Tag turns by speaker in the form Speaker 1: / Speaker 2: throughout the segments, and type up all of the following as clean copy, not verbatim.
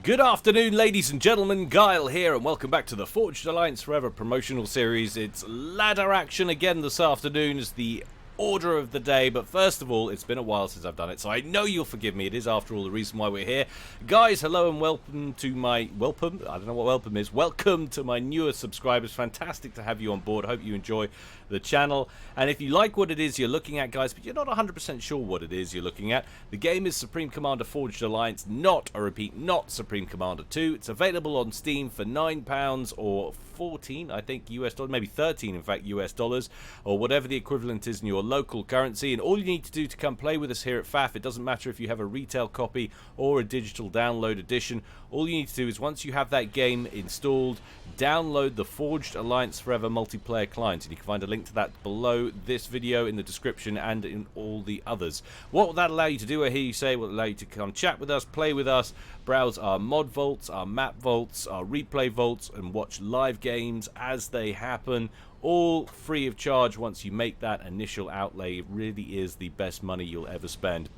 Speaker 1: Good afternoon, ladies and gentlemen. Guile here, and welcome back to the Forged Alliance Forever promotional series. It's ladder action again this afternoon as the order of the day, but first of all, it's been a while since I've done it, so I know you'll forgive me. It is, after all, the reason why we're here. Guys, hello and welcome to my... Welcome? I don't know what welcome is. Welcome to my newer subscribers. Fantastic to have you on board. Hope you enjoy the channel. And if you like what it is you're looking at, guys, but you're not 100% sure what it is you're looking at, the game is Supreme Commander Forged Alliance, not, I repeat, not Supreme Commander 2. It's available on Steam for £9 or 14, I think, US dollars, maybe 13, in fact, US dollars, or whatever the equivalent is in your local currency. And all you need to do to come play with us here at FAF, it doesn't matter if you have a retail copy or a digital download edition, all you need to do is, once you have that game installed, download the Forged Alliance Forever multiplayer client, and you can find a link to that below this video in the description and in all the others. What will that allow you to do, I hear you say? Will allow you to come chat with us, play with us, browse our mod vaults, our map vaults, our replay vaults, and watch live games as they happen, all free of charge once you make that initial outlay. It really is the best money you'll ever spend.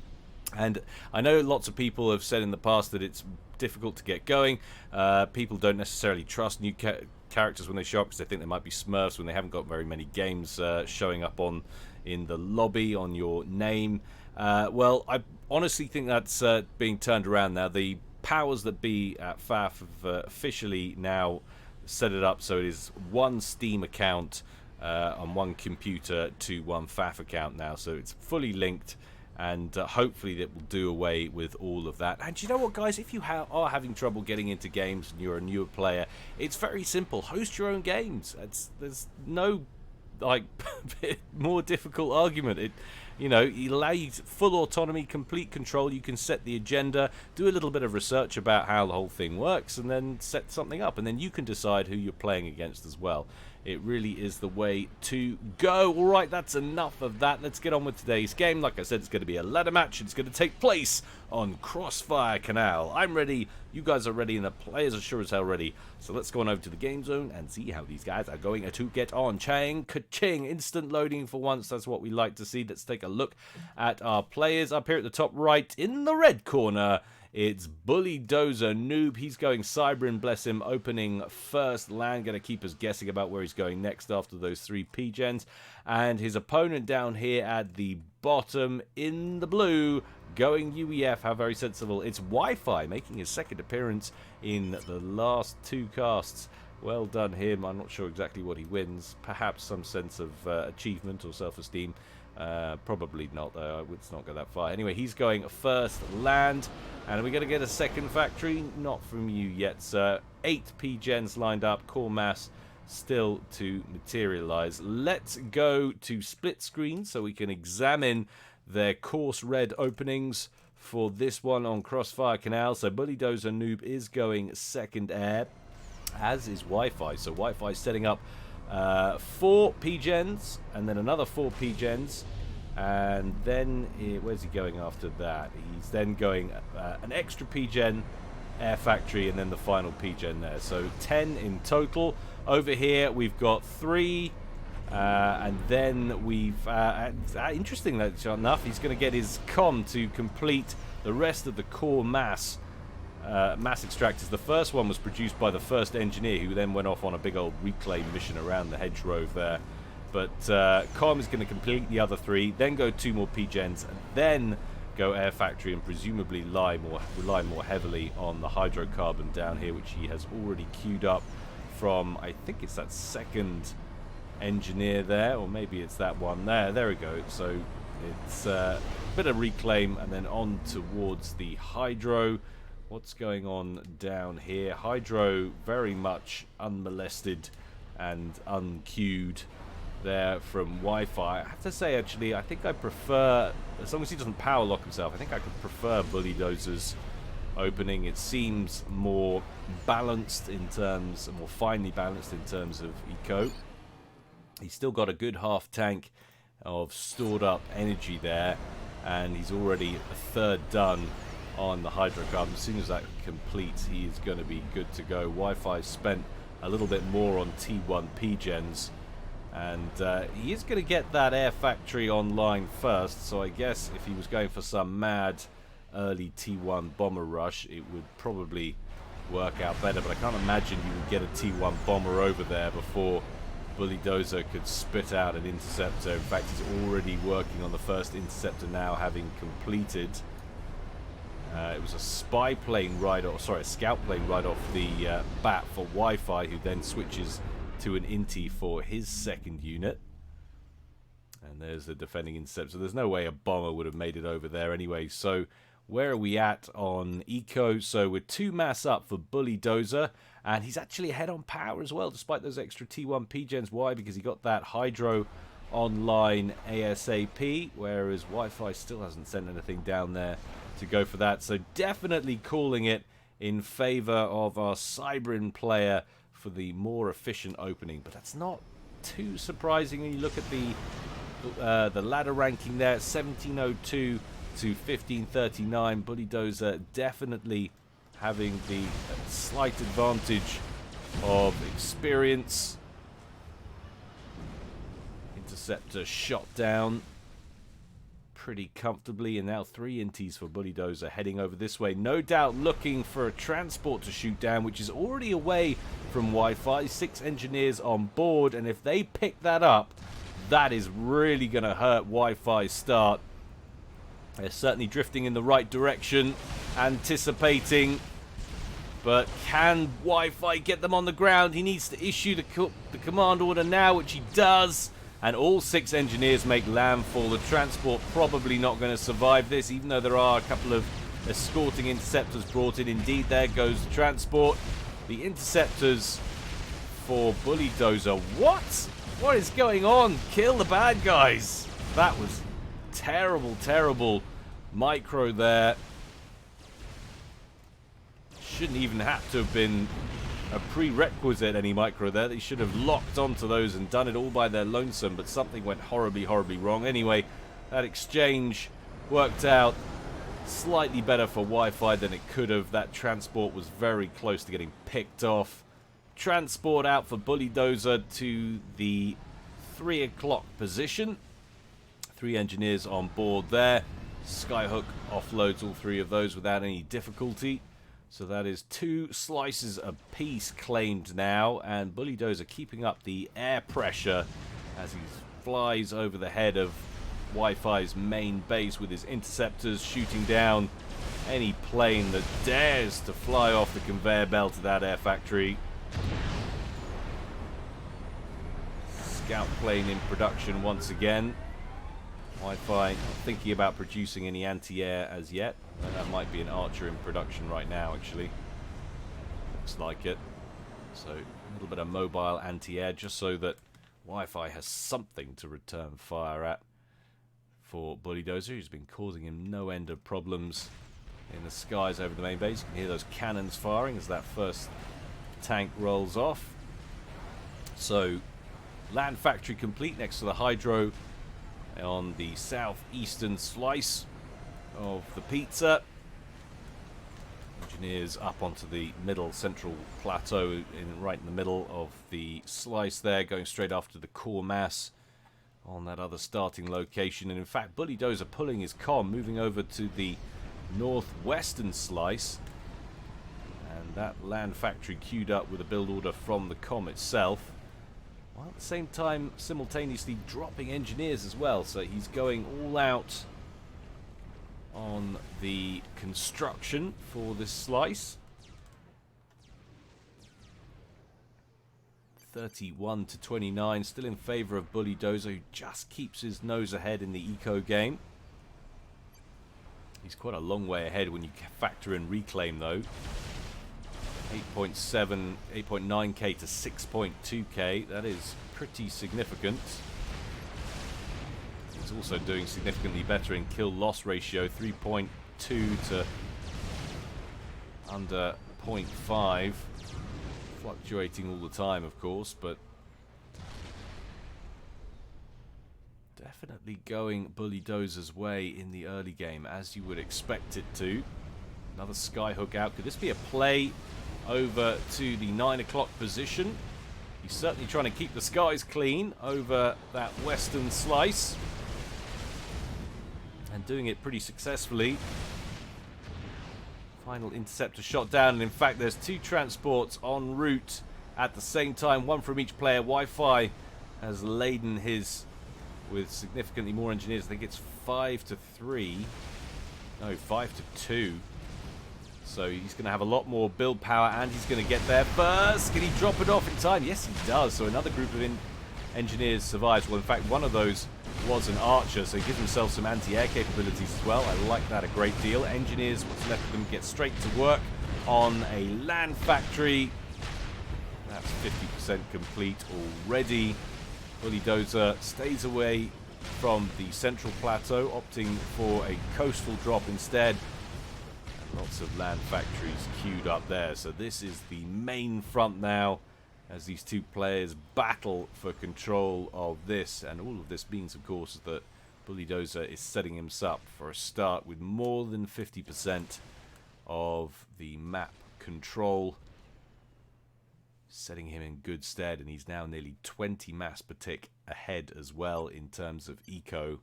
Speaker 1: And I know lots of people have said in the past that it's difficult to get going. People don't necessarily trust new characters when they show up because they think they might be smurfs when they haven't got very many games showing up in the lobby on your name. Well, I honestly think that's being turned around now. The powers that be at FAF have officially now set it up so it is one Steam account on one computer to one FAF account now, so it's fully linked. And hopefully that will do away with all of that. And you know what, guys? If you are having trouble getting into games and you're a newer player, it's very simple. Host your own games. There's no more difficult argument. It'll allow you full autonomy, complete control. You can set the agenda, do a little bit of research about how the whole thing works, and then set something up. And then you can decide who you're playing against as well. It really is the way to go. All right, that's enough of that. Let's get on with today's game. Like I said, it's going to be a ladder match. It's going to take place on Crossfire Canal. I'm ready. You guys are ready, and the players are sure as hell ready. So let's go on over to the game zone and see how these guys are going to get on. Chang, ka-ching, instant loading for once. That's what we like to see. Let's take a look at our players. Up here at the top right, in the red corner, it's Bully Dozer Noob. He's going Cybrin, bless him, opening first land. Going to keep us guessing about where he's going next after those 3 P-gens. And his opponent down here at the bottom in the blue, going UEF. How very sensible. It's Wi-Fi making his second appearance in the last 2 casts. Well done him. I'm not sure exactly what he wins. Perhaps some sense of achievement or self-esteem. Probably not, though. Let's not go that far. Anyway, he's going first land. And are we going to get a second factory? Not from you yet, sir. 8 P-gens lined up. Core mass still to materialize. Let's go to split screen so we can examine their course red openings for this one on Crossfire Canal. So Bully Dozer Noob is going second air, as is Wi-Fi. So Wi-Fi setting up 4 P-gens and then another 4 P-gens, and then where's he going after that? He's then going an extra P-gen air factory and then the final P-gen there, so 10 in total. Over here we've got 3 and then we've interesting enough, he's going to get his com to complete the rest of the core mass extractors. The first one was produced by the first engineer, who then went off on a big old reclaim mission around the hedgerow there. But Com is going to complete the other 3, then go 2 more P-gens, and then go air factory, and presumably rely more heavily on the hydrocarbon down here, which he has already queued up from, I think it's that second engineer there, or maybe it's that one there. There we go. So it's a bit of reclaim, and then on towards the hydro. What's going on down here? Hydro very much unmolested and unqueued there from Wi-Fi. I have to say, actually, I think I prefer, as long as he doesn't power lock himself, I think I could prefer Bully Dozer's opening. It seems more balanced in terms, more finely balanced in terms of eco. He's still got a good half tank of stored up energy there, and he's already a third done on the hydrocarbon. As soon as that completes, he is going to be good to go. Wi-Fi spent a little bit more on T1 P-gens, and he is going to get that air factory online first, so I guess if he was going for some mad early T1 bomber rush, it would probably work out better, but I can't imagine you would get a T1 bomber over there before Bulldozer could spit out an interceptor. In fact, he's already working on the first interceptor now, having completed. It was a spy plane right off, sorry, a scout plane right off the bat for Wi-Fi, who then switches to an Inti for his second unit. And there's the defending intercept. So there's no way a bomber would have made it over there anyway. So where are we at on eco? So we're 2 mass up for Bulldozer, and he's actually ahead on power as well, despite those extra T1 P-gens. Why? Because he got that Hydro online ASAP, whereas Wi-Fi still hasn't sent anything down there to go for that. So definitely calling it in favor of our Cybrin player for the more efficient opening. But that's not too surprising when you look at the ladder ranking there, 1702 to 1539. Bulldozer definitely having the slight advantage of experience. Interceptor shot down pretty comfortably, and now 3 inties for Bulldozer heading over this way. No doubt looking for a transport to shoot down, which is already away from Wi-Fi. 6 engineers on board, and if they pick that up, that is really going to hurt Wi-Fi's start. They're certainly drifting in the right direction, anticipating, but can Wi-Fi get them on the ground? He needs to issue the command order now, which he does. And all 6 engineers make landfall. The transport probably not going to survive this, even though there are a couple of escorting interceptors brought in. Indeed, there goes the transport. The interceptors for Bulldozer. What? What is going on? Kill the bad guys. That was terrible, terrible micro there. Shouldn't even have to have been a prerequisite, any micro there. They should have locked onto those and done it all by their lonesome, but something went horribly, horribly wrong. Anyway, that exchange worked out slightly better for Wi-Fi than it could have. That transport was very close to getting picked off. Transport out for Bulldozer to the 3 o'clock position. 3 engineers on board there. Skyhook offloads all 3 of those without any difficulty. So that is 2 slices apiece claimed now, and Bulldozer keeping up the air pressure as he flies over the head of Wi-Fi's main base with his interceptors, shooting down any plane that dares to fly off the conveyor belt of that air factory. Scout plane in production once again. Wi-Fi not thinking about producing any anti-air as yet. That might be an Archer in production right now, actually. Looks like it. So a little bit of mobile anti-air, just so that Wi-Fi has something to return fire at for Bulldozer, who's been causing him no end of problems in the skies over the main base. You can hear those cannons firing as that first tank rolls off. So land factory complete next to the Hydro on the southeastern slice of the pizza. Engineers up onto the middle central plateau, right in the middle of the slice there, going straight after the core mass on that other starting location. And in fact, Bulldozer pulling his comm, moving over to the northwestern slice, and that land factory queued up with a build order from the comm itself, while at the same time simultaneously dropping engineers as well. So he's going all out on the construction for this slice. 31 to 29, still in favor of Bulldozer, who just keeps his nose ahead in the eco game. He's quite a long way ahead when you factor in reclaim, though. 8.9k to 6.2k, that is pretty significant. He's also doing significantly better in kill-loss ratio, 3.2 to under 0.5. Fluctuating all the time, of course, but definitely going Bulldozer's way in the early game, as you would expect it to. Another Skyhook out. Could this be a play over to the 9 o'clock position? He's certainly trying to keep the skies clean over that western slice, and doing it pretty successfully. Final interceptor shot down, and in fact there's 2 transports en route at the same time, 1 from each player. Wi-Fi has laden his with significantly more engineers. I think it's 5 to 3. No, 5 to 2. So he's going to have a lot more build power, and he's going to get there first. Can he drop it off in time? Yes, he does. So another group of engineers survives. Well, in fact, one of those was an archer, so he gives himself some anti-air capabilities as well. I like that a great deal. Engineers, what's left of them, get straight to work on a land factory. That's 50% complete already. Bulldozer stays away from the central plateau, opting for a coastal drop instead. And lots of land factories queued up there. So this is the main front now, as these 2 players battle for control of this. And all of this means, of course, that Bulldozer is setting himself up for a start with more than 50% of the map control, setting him in good stead. And he's now nearly 20 mass per tick ahead as well in terms of eco.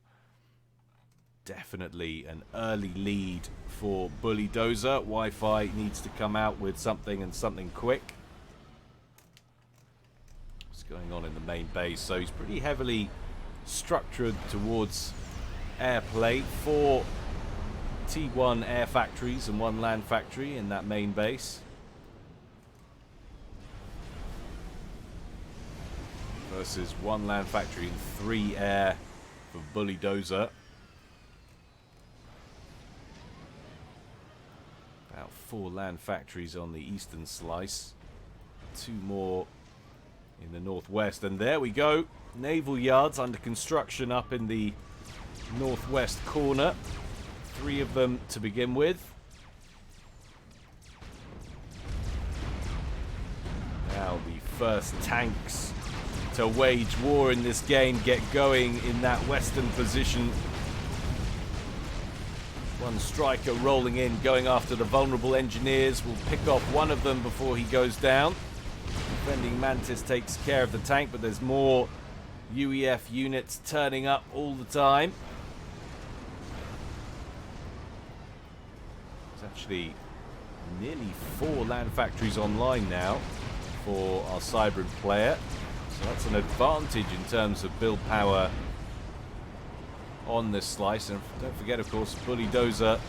Speaker 1: Definitely an early lead for Bulldozer. Wi-Fi needs to come out with something, and something quick. What's going on in the main base? So he's pretty heavily structured towards airplay. 4 T1 air factories and 1 land factory in that main base. Versus 1 land factory and 3 air for Bulldozer. About 4 land factories on the eastern slice. 2 more in the northwest. And there we go. Naval yards under construction up in the northwest corner. 3 of them to begin with. Now the first tanks to wage war in this game get going in that western position. 1 striker rolling in, going after the vulnerable engineers. Will pick off 1 of them before he goes down. Defending Mantis takes care of the tank, but there's more UEF units turning up all the time. There's actually nearly 4 land factories online now for our Cybrid player. So that's an advantage in terms of build power on this slice. And don't forget, of course, Bulldozer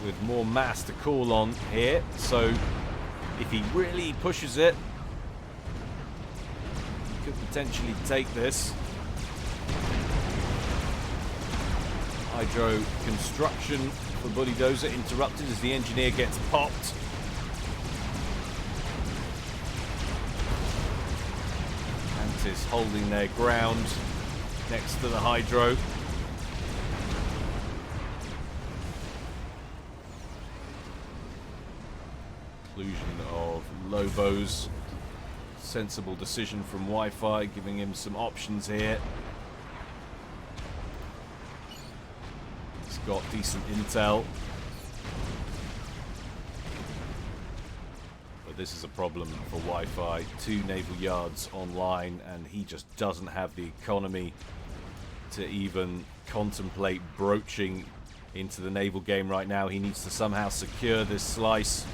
Speaker 1: with more mass to call on here. So if he really pushes it, he could potentially take this. Hydro construction for Bulldozer interrupted as the engineer gets popped. Mantis holding their ground next to the Hydro. Inclusion of Lobos. Sensible decision from Wi-Fi, giving him some options here. He's got decent intel. But this is a problem for Wi-Fi. 2 naval yards online, and he just doesn't have the economy to even contemplate broaching into the naval game right now. He needs to somehow secure this slice,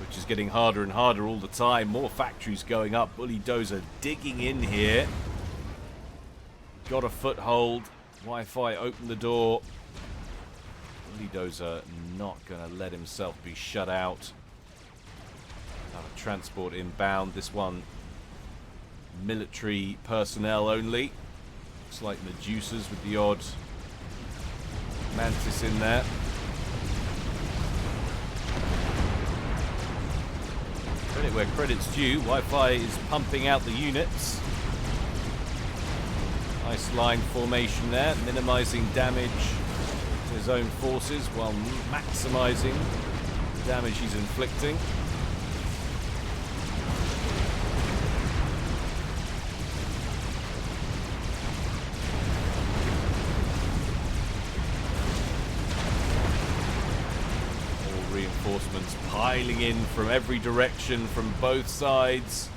Speaker 1: which is getting harder and harder all the time. More factories going up. Bulldozer digging in here. Got a foothold. Wi-Fi opened the door. Bulldozer not going to let himself be shut out. Another transport inbound. This one military personnel only. Looks like Medusas with the odd Mantis in there. Credit where credit's due. Wi-Fi is pumping out the units. Nice line formation there, minimizing damage to his own forces while maximizing the damage he's inflicting. Reinforcements piling in from every direction, from both sides.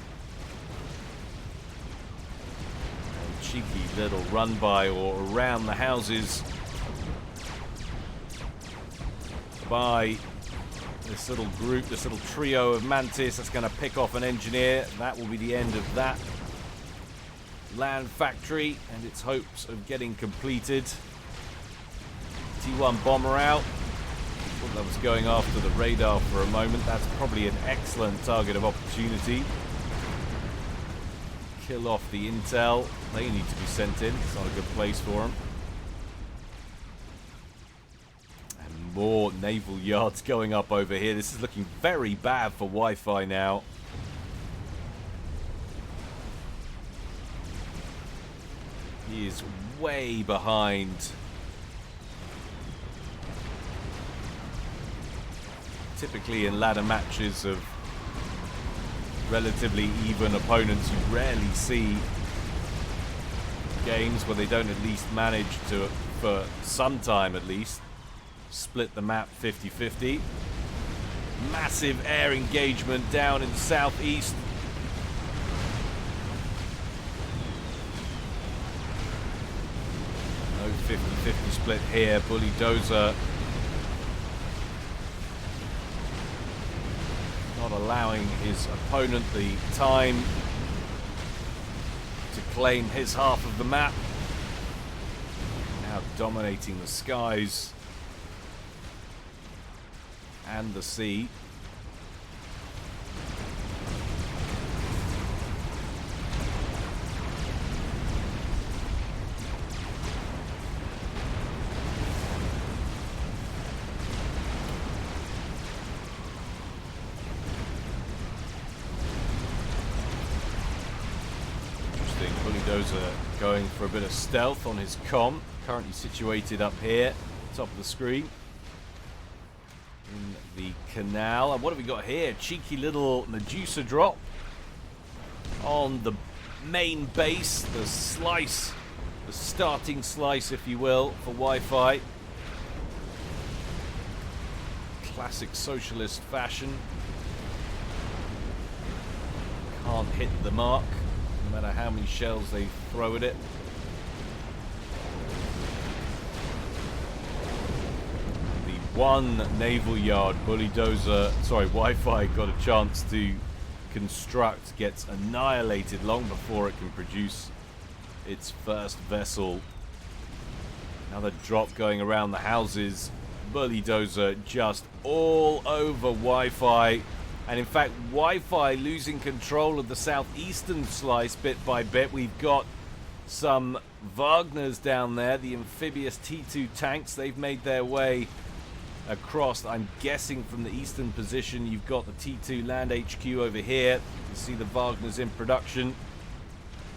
Speaker 1: And cheeky little run by or around the houses. by this little group, this little trio of Mantis. That's going to pick off an engineer. That will be the end of that land factory and its hopes of getting completed. T1 bomber out. Thought that was going after the radar for a moment. That's probably an excellent target of opportunity. Kill off the intel. They need to be sent in. It's not a good place for them. And more naval yards going up over here. This is looking very bad for Wi-Fi now. He is way behind. Typically in ladder matches of relatively even opponents, you rarely see games where they don't at least manage to, for some time at least, split the map 50-50. Massive air engagement down in the southeast. No 50-50 split here. Bully Dozer not allowing his opponent the time to claim his half of the map. Now dominating the skies and the sea. Bulldozer going for a bit of stealth on his comm, currently situated up here, top of the screen, in the Canal. And what have we got here? Cheeky little Medusa drop on the main base, the slice, the starting slice, if you will, for Wi-Fi. Classic socialist fashion. Can't hit the mark, no matter how many shells they throw at it. The one naval yard Wi-Fi got a chance to construct gets annihilated long before it can produce its first vessel. Another drop going around the houses. Bulldozer just all over Wi-Fi. And in fact, Wi-Fi losing control of the southeastern slice bit by bit. We've got some Wagners down there, the amphibious T2 tanks. They've made their way across, I'm guessing from the eastern position. You've got the T2 land HQ over here. You see the Wagners in production.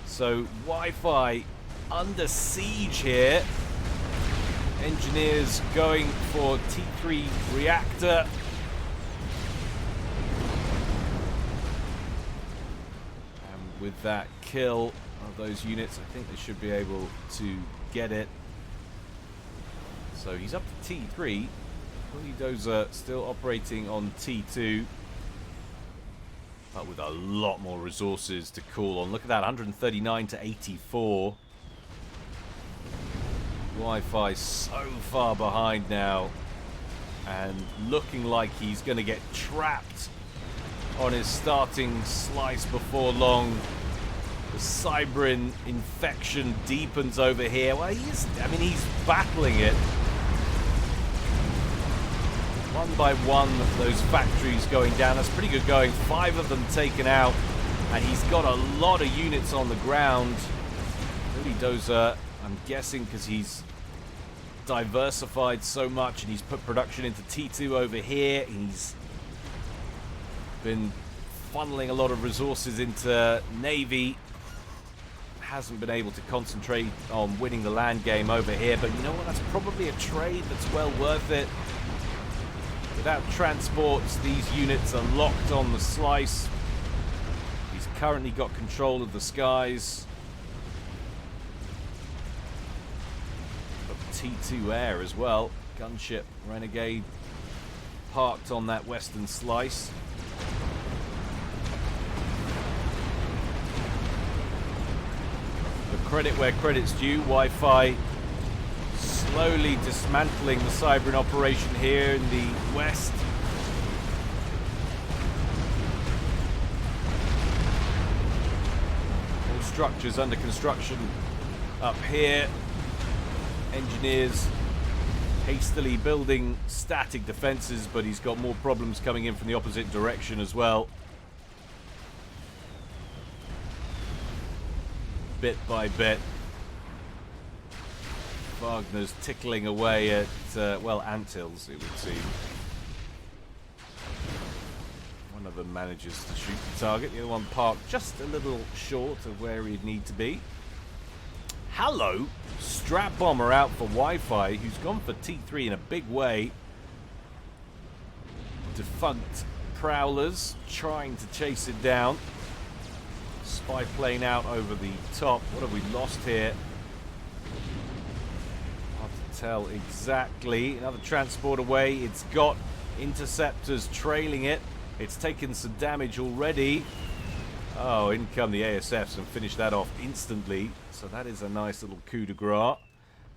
Speaker 1: So Wi-Fi under siege here. Engineers going for T3 reactor. With that kill of those units, I think they should be able to get it. So he's up to T3. Bulldozer still operating on T2, but with a lot more resources to call on. Look at that, 139 to 84. Wi-Fi so far behind now, and looking like he's going to get trapped on his starting slice before long. The Cybrin infection deepens over here. Well, he's battling it. One by one, those factories going down. That's pretty good going. 5 of them taken out, and he's got a lot of units on the ground. Bulldozer, I'm guessing because he's diversified so much and he's put production into T2 over here. He's been funneling a lot of resources into Navy. Hasn't been able to concentrate on winning the land game over here, but you know what, that's probably a trade that's well worth it. Without transports, these units are locked on the slice. He's currently got control of the skies. Got T2 air as well. Gunship Renegade parked on that western slice. Credit where credit's due. Wi-Fi Slowly dismantling the Cybran operation here in the west. All structures under construction up here. Engineers hastily building static defenses, but he's got more problems coming in from the opposite direction as well. Bit by bit. Wagner's tickling away at, well, anthills, it would seem. One of them manages to shoot the target. The other one parked just a little short of where he'd need to be. Hello! Strat Bomber out for Wi-Fi, who's gone for T3 in a big way. Defunct Prowlers trying to chase it down. Spy plane out over the top. What have we lost here? Tell exactly. Another transport away. It's got interceptors trailing it. It's taken some damage already. Oh, in come the ASFs and finish that off instantly. So that is a nice little coup de grace.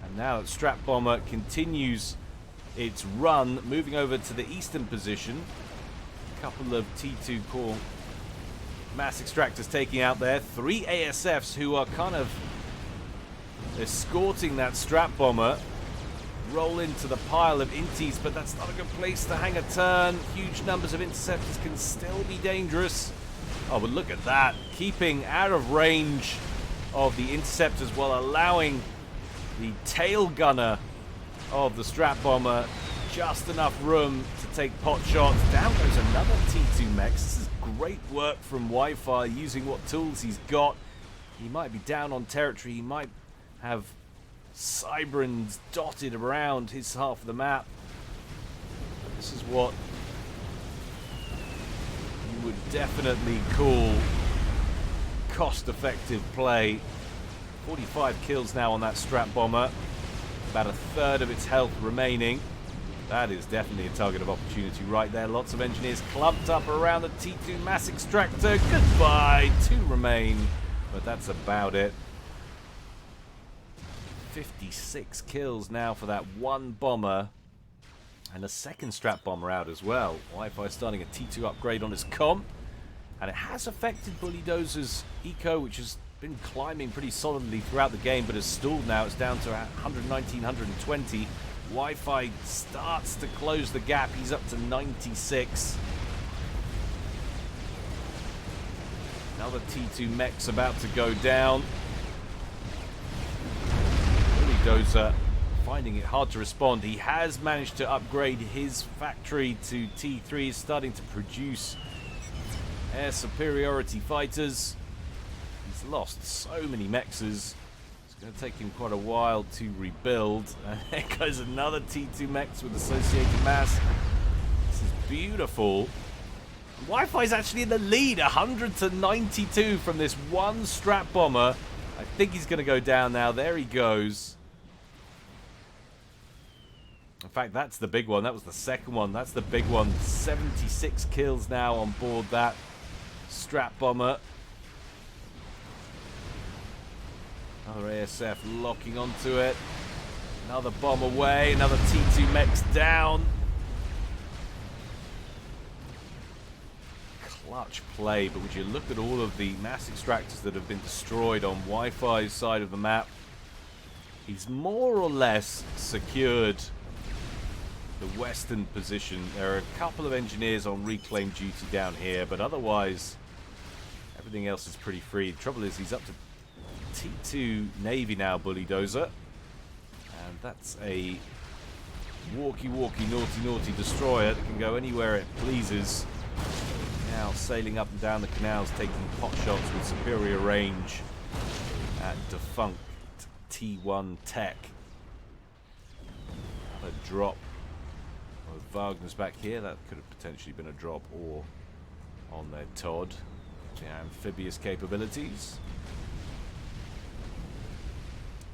Speaker 1: And now that Strat Bomber continues its run, moving over to the eastern position. A couple of T2 core mass extractors taking out there. 3 ASFs who are kind of escorting that Strat Bomber. Roll into the pile of inties, but that's not a good place to hang a turn. Huge numbers of interceptors can still be dangerous. Oh, but look at that. Keeping out of range of the interceptors while allowing the tail gunner of the Strat Bomber just enough room to take pot shots. Down goes another T2 mech. This is great work from Wi-Fi, using what tools he's got. He might be down on territory. He might have Cybrans dotted around his half of the map. This is what you would definitely call cost-effective play. 45 kills now on that Strat Bomber. About a third of its health remaining. That is definitely a target of opportunity right there. Lots of engineers clumped up around the T2 mass extractor. Goodbye. 2 remain, but that's about it. 56 kills now for that one bomber. And a second Strat Bomber out as well. Wi-Fi starting a T2 upgrade on his comm. And it has affected Bully Dozer's eco, which has been climbing pretty solidly throughout the game, but has stalled now. It's down to 119, 120. Wi-Fi starts to close the gap. He's up to 96. Another T2 mech's about to go down. Dozer finding it hard to respond. He has managed to upgrade his factory to T3, is starting to produce air superiority fighters. He's lost so many mexes. It's going to take him quite a while to rebuild. And there goes another T2 mex with associated mass. This is beautiful. Wi-Fi's actually in the lead, 100 to 92 from this one Strat Bomber. I think he's going to go down now. There he goes. In fact, that's the big one. That was the second one. That's the big one. 76 kills now on board that Strat Bomber. Another ASF locking onto it. Another bomb away. Another T2 mech's down. Clutch play, but would you look at all of the mass extractors that have been destroyed on Wi-Fi's side of the map? He's more or less secured the western position. There are a couple of engineers on reclaim duty down here, but otherwise everything else is pretty free. The trouble is he's up to T2 Navy now, Bully Dozer, and that's a walkie naughty destroyer that can go anywhere it pleases. Now sailing up and down the canals, taking pot shots with superior range at defunct T1 Tech. A drop. Wagner's back here. That could have potentially been a drop or on their Todd. The amphibious capabilities.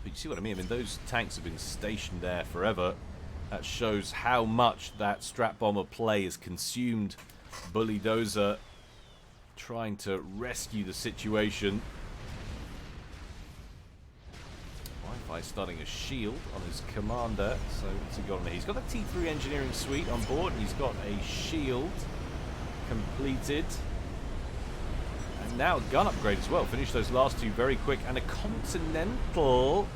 Speaker 1: But you see what I mean? I mean, those tanks have been stationed there forever. That shows how much that Strat Bomber play has consumed Bully Dozer, trying to rescue the situation. by starting a shield on his commander. So what's he got on there? He's got a T3 engineering suite on board, and he's got a shield completed. And now a gun upgrade as well. Finish those last two very quick. And a Continental.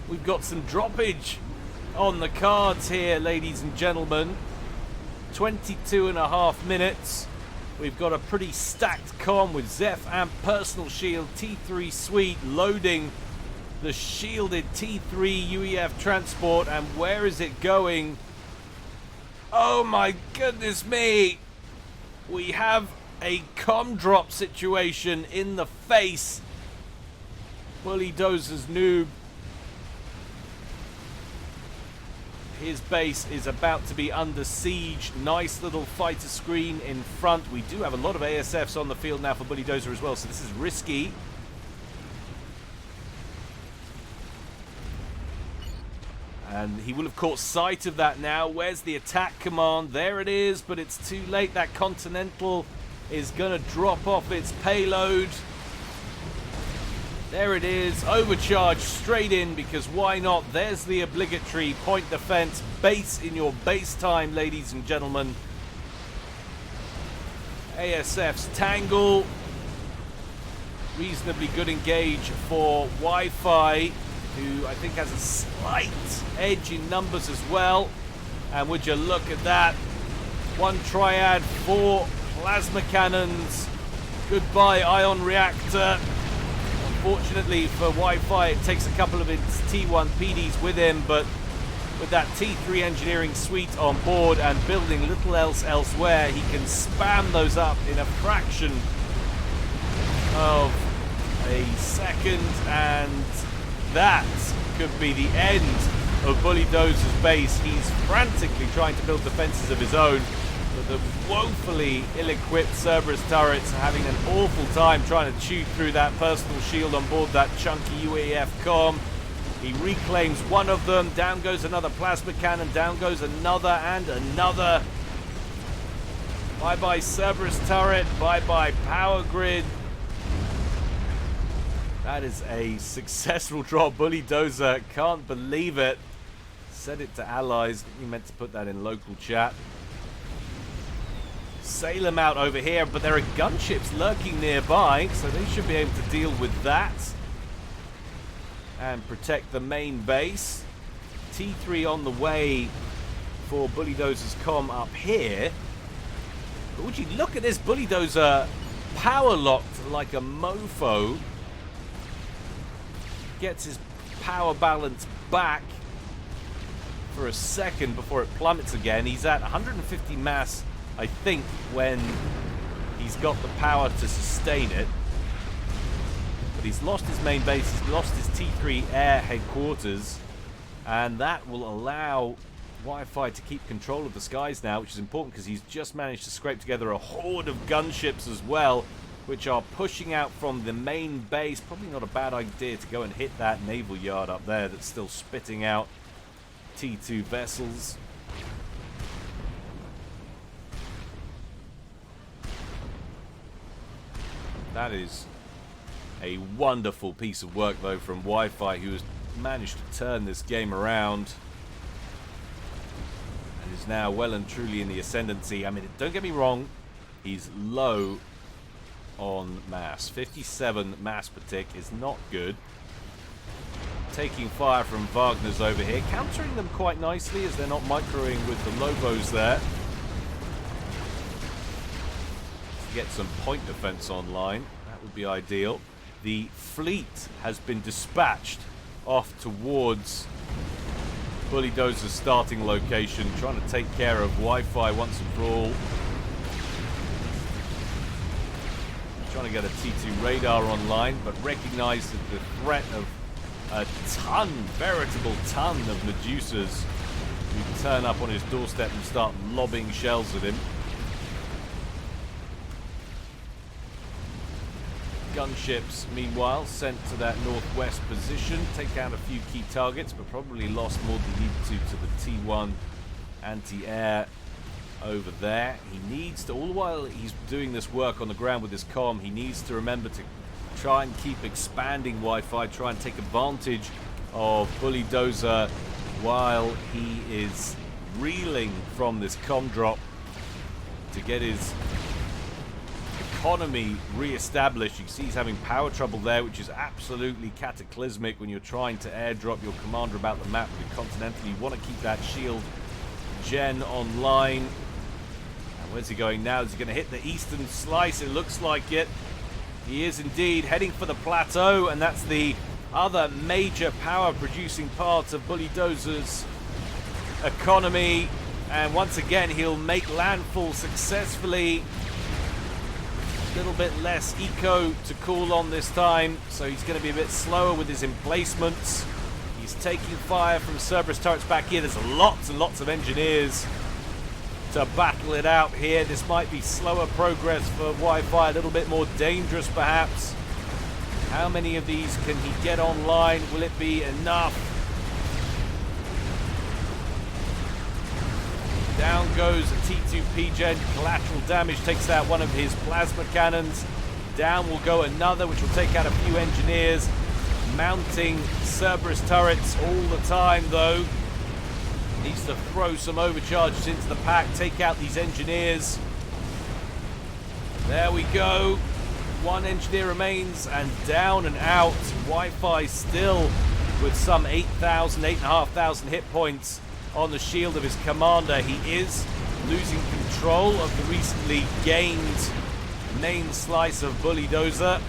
Speaker 1: We've got some droppage on the cards here, ladies and gentlemen. 22.5 minutes. We've got a pretty stacked comm with Zeph and personal shield, T3 suite loading the shielded T3 UEF transport. And where is it going? Oh my goodness me! We have a comm drop situation in the face. Bully Dozer's noob. His base is about to be under siege. Nice little fighter screen in front. We do have a lot of ASFs on the field now for Bully Dozer as well, so this is risky. And he will have caught sight of that now. Where's the attack command? There it is, but it's too late. That Continental is going to drop off its payload. There it is, overcharged straight in, because why not? There's the obligatory point defense base in your base time, ladies and gentlemen. ASF's tangle. Reasonably good engage for Wi-Fi, who I think has a slight edge in numbers as well. And would you look at that? One triad, 4 plasma cannons. Goodbye, ion reactor. Unfortunately for Wi-Fi, it takes a couple of its T1 PDs with him, but with that T3 engineering suite on board and building little else elsewhere, he can spam those up in a fraction of a second, and that could be the end of Bully Dozer's base. He's frantically trying to build defenses of his own, but the woefully ill-equipped Cerberus turrets are having an awful time trying to chew through that personal shield on board that chunky UAF comm. He reclaims one of them. Down goes another plasma cannon. Down goes another and another. Bye-bye Cerberus turret. Bye-bye power grid. That is a successful drop. Bully Dozer can't believe it. Said it to allies. You meant to put that in local chat. Sail them out over here, but there are gunships lurking nearby, so they should be able to deal with that and protect the main base. T3 on the way for Bully Dozer's comm up here. But would you look at this? Bully Dozer power locked like a mofo. Gets his power balance back for a second before it plummets again. He's at 150 mass, I think, when he's got the power to sustain it. But he's lost his main base, he's lost his T3 air headquarters, and that will allow Wi-Fi to keep control of the skies now, which is important because he's just managed to scrape together a horde of gunships as well, which are pushing out from the main base. Probably not a bad idea to go and hit that naval yard up there that's still spitting out T2 vessels. That is a wonderful piece of work, though, from Wi-Fi, who has managed to turn this game around and is now well and truly in the ascendancy. I mean, don't get me wrong, he's low on mass. 57 mass per tick is not good. Taking fire from Wagner's over here, countering them quite nicely as they're not microing with the Lobos there. Get some point defense online. That would be ideal. The fleet has been dispatched off towards Bully Dozer's starting location, trying to take care of Wi-Fi once and for all. Trying to get a T2 radar online, but recognize that the threat of a ton, veritable ton of Medusas who turn up on his doorstep and start lobbing shells at him. Gunships, meanwhile, sent to that northwest position, take out a few key targets, but probably lost more than he needed to the T1 anti-air over there. He needs to, all the while he's doing this work on the ground with his comm, he needs to remember to try and keep expanding Wi-Fi, try and take advantage of Bulldozer while he is reeling from this comm drop to get his economy re-established. You can see he's having power trouble there, which is absolutely cataclysmic when you're trying to airdrop your commander about the map with Continental. You want to keep that shield gen online. And where's he going now? Is he going to hit the eastern slice? It looks like it. He is indeed heading for the plateau, and that's the other major power producing part of Bulldozer's economy. And once again, he'll make landfall successfully. A little bit less eco to call on this time, so he's going to be a bit slower with his emplacements. He's taking fire from Cerberus turrets back here. There's lots and lots of engineers to battle it out here. This might be slower progress for Wi-Fi, a little bit more dangerous perhaps. How many of these can he get online? Will it be enough? Down goes a T2 PGen. Collateral damage takes out one of his plasma cannons. Down will go another, which will take out a few engineers. Mounting Cerberus turrets all the time, though. Needs to throw some overcharges into the pack, take out these engineers. There we go. One engineer remains, and down and out. Wi-Fi still with some 8,000, 8,500 hit points on the shield of his commander. He is losing control of the recently gained main slice of Bulldozer.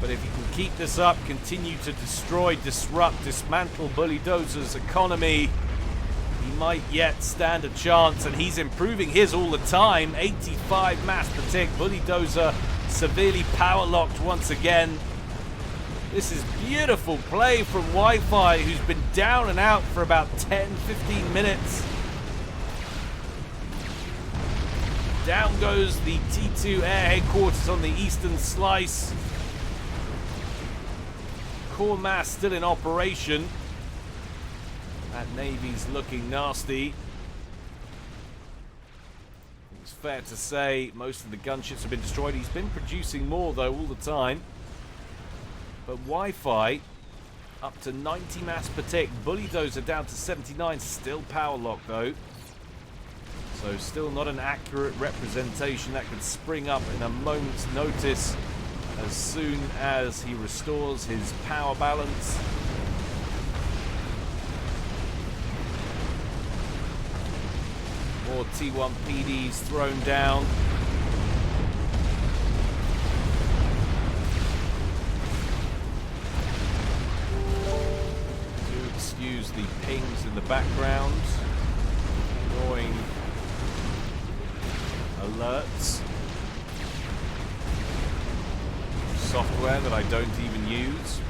Speaker 1: But if he can keep this up, continue to destroy, disrupt, dismantle Bulldozer's economy, he might yet stand a chance, and he's improving his all the time. 85 mass per tick. Bulldozer severely power locked once again. This is beautiful play from Wi-Fi, who's been down and out for about 10-15 minutes. Down goes the T2 air headquarters on the eastern slice. Core mass still in operation. That Navy's looking nasty. It's fair to say most of the gunships have been destroyed. He's been producing more, though, all the time. But Wi-Fi up to 90 mass per tick. Bulldozer down to 79. Still power locked, though. So still not an accurate representation. That could spring up in a moment's notice as soon as he restores his power balance. More T1 PDs thrown down. Do excuse the pings in the background. Annoying alerts. Software that I don't even use.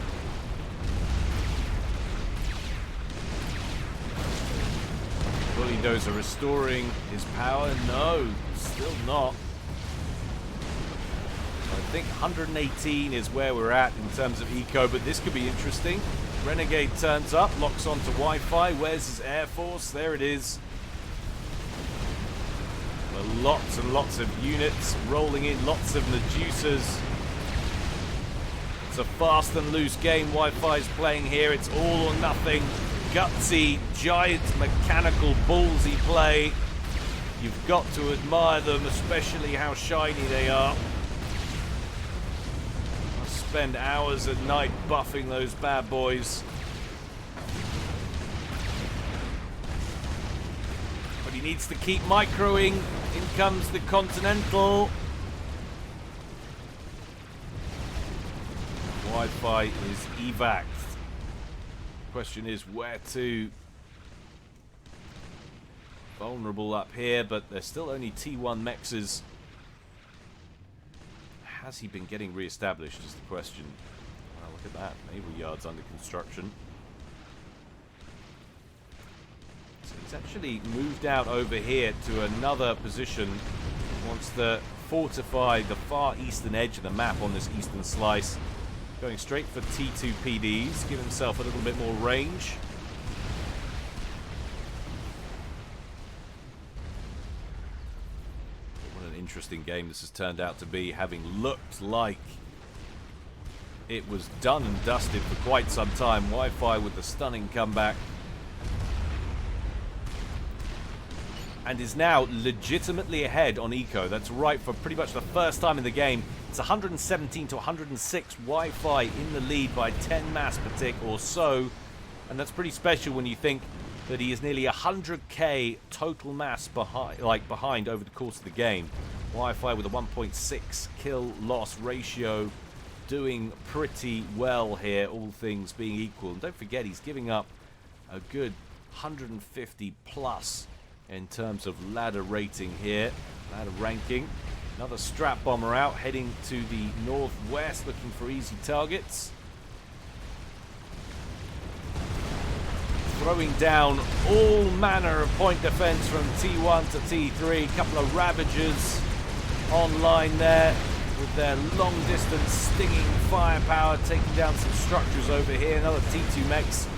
Speaker 1: Bulldozer restoring his power. No, still not. I think 118 is where we're at in terms of eco, but this could be interesting. Renegade turns up, locks onto Wi-Fi. Where's his Air Force? There it is. Lots and lots of units rolling in, lots of Medusas. It's a fast and loose game Wi-Fi's playing here. It's all or nothing. Gutsy, giant, mechanical, ballsy play. You've got to admire them, especially how shiny they are. I spend hours at night buffing those bad boys. But he needs to keep microing. In comes the Continental. Wi-Fi is evac. Question is where to. Vulnerable up here, but there's still only T1 mexes. Has he been getting re-established is the question. Oh, look at that. Naval yards under construction. So he's actually moved out over here to another position. Wants to fortify the far eastern edge of the map on this eastern slice. Going straight for T2 PDs, give himself a little bit more range. What an interesting game this has turned out to be, having looked like it was done and dusted for quite some time. Wi-Fi with the stunning comeback. And is now legitimately ahead on Eco. That's right, for pretty much the first time in the game. It's 117 to 106. Wi-Fi in the lead by 10 mass per tick or so. And that's pretty special when you think that he is nearly 100k total mass behind over the course of the game. Wi-Fi with a 1.6 kill loss ratio, doing pretty well here, all things being equal. And don't forget, he's giving up a good 150 plus in terms of ladder rating here, ladder ranking. Another strap bomber out, heading to the northwest, looking for easy targets. Throwing down all manner of point defense from T1 to T3. A couple of Ravagers online there with their long distance stinging firepower, taking down some structures over here. Another T2 mechs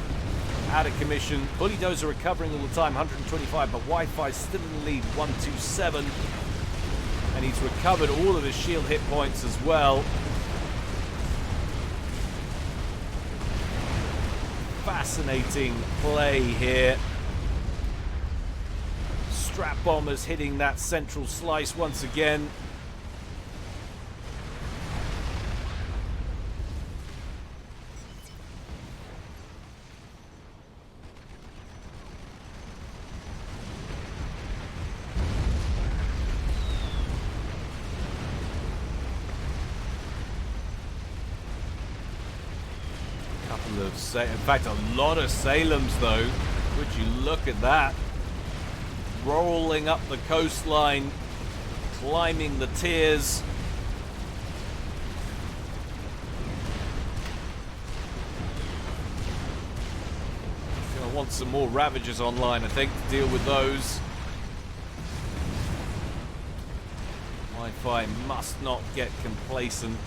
Speaker 1: out of commission. Bulldozer recovering all the time, 125, but Wi-Fi still in the lead, 127. And he's recovered all of his shield hit points as well. Fascinating play here. Strap bombers hitting that central slice once again. In fact, a lot of Salems, though. Would you look at that? Rolling up the coastline, climbing the tiers. Gonna want some more Ravagers online, I think, to deal with those. Wi-Fi must not get complacent.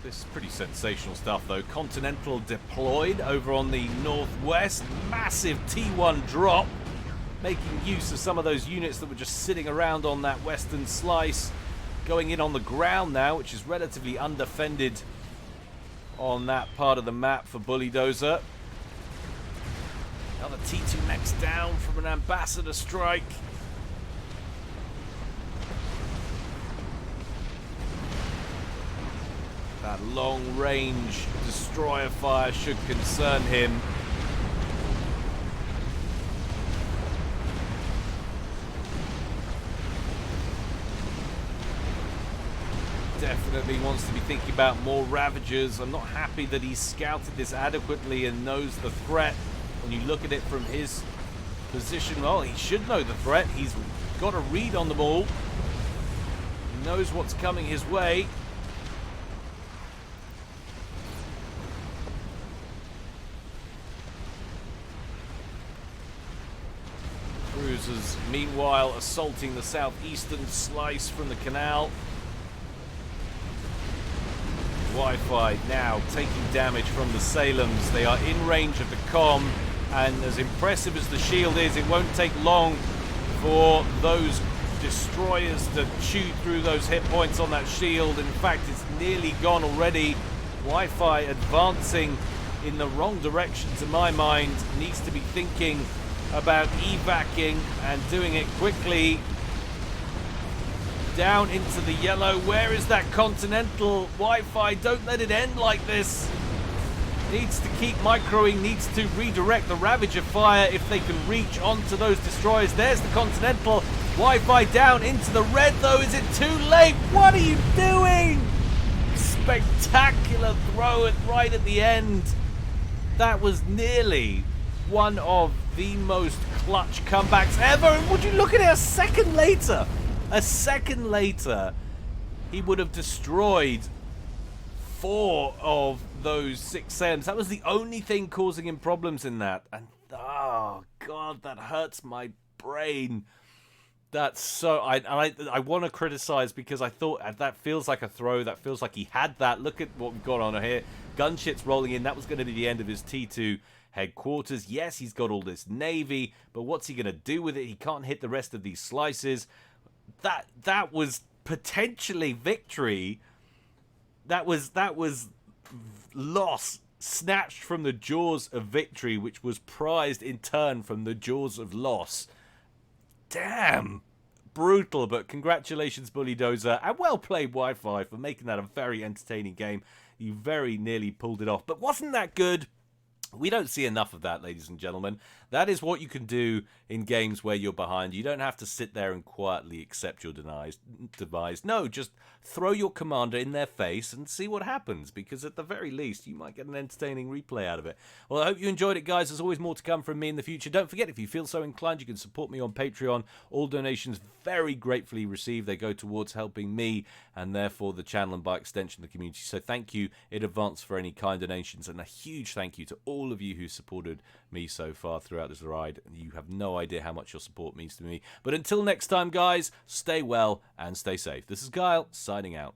Speaker 1: This is pretty sensational stuff, though. Continental deployed over on the northwest. Massive T1 drop, making use of some of those units that were just sitting around on that western slice. Going in on the ground now, which is relatively undefended on that part of the map for Bulldozer. Another T2 mechs down from an ambassador strike. That long-range destroyer fire should concern him. Definitely wants to be thinking about more Ravagers. I'm not happy that he's scouted this adequately and knows the threat. When you look at it from his position, well, he should know the threat. He's got a read on them all. He knows what's coming his way. Cruisers, meanwhile, assaulting the southeastern slice from the canal. Wi-Fi now taking damage from the Salems. They are in range of the comm, and as impressive as the shield is, it won't take long for those destroyers to chew through those hit points on that shield. In fact, it's nearly gone already. Wi-Fi advancing in the wrong direction, to my mind. Needs to be thinking about evacing and doing it quickly. Down into the yellow. Where is that Continental? Wi-Fi, don't let it end like this. Needs to keep microing, needs to redirect the Ravager fire if they can reach onto those destroyers. There's the Continental. Wi-Fi down into the red, though. Is it too late? What are you doing? Spectacular throw right at the end. That was nearly one of the most clutch comebacks ever. And would you look at it, a second later, he would have destroyed 4 of those 6 Salems. That was the only thing causing him problems in that. And oh god, that hurts my brain. That's so... I want to criticize because I thought that feels like a throw. That feels like he had that. Look at what we've got on here. Gunships rolling in. That was going to be the end of his T2 headquarters. Yes, he's got all this navy, but what's he going to do with it? He can't hit the rest of these slices. That was potentially victory. That was loss snatched from the jaws of victory, which was prized in turn from the jaws of loss. Damn. Brutal, but congratulations, Bully Dozer, and well played, Wi-Fi, for making that a very entertaining game. You very nearly pulled it off, but wasn't that good? We don't see enough of that, ladies and gentlemen. That is what you can do in games where you're behind. You don't have to sit there and quietly accept your demise. No, just throw your commander in their face and see what happens, because at the very least, you might get an entertaining replay out of it. Well, I hope you enjoyed it, guys. There's always more to come from me in the future. Don't forget, if you feel so inclined, you can support me on Patreon. All donations very gratefully received. They go towards helping me and therefore the channel and by extension the community. So thank you in advance for any kind donations, and a huge thank you to all of you who supported me so far throughout this ride. You have no idea how much your support means to me. But until next time, guys, stay well and stay safe. This is Guile, signing out.